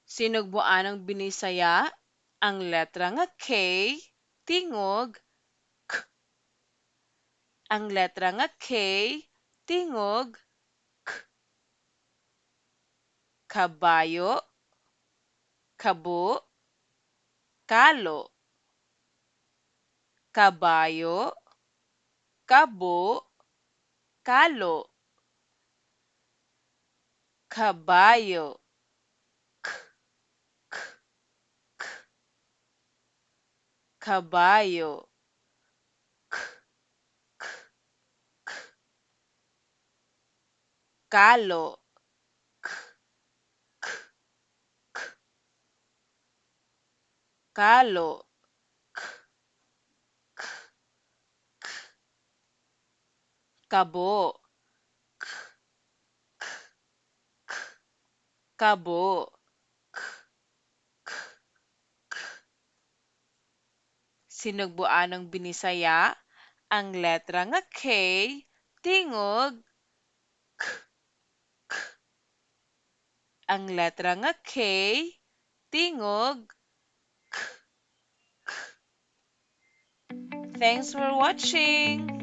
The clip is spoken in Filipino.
Sinugbuanong Binisaya ang letra nga K, tingog K. Ang letra nga K, tingog K. Kabayo, kabo, kalo. Kabayo, kabo, kalo. Kabayo, K, K, K. Kabayo, K, K, K. Kalo, K, K, K. Kalo, K, K, K. Kabo, K, K, K. Kabo, K, K, K. Sinugbuanong Binisaya ang letra nga K, tingog K, K. Ang letra nga K, tingog K, K. Thanks for watching!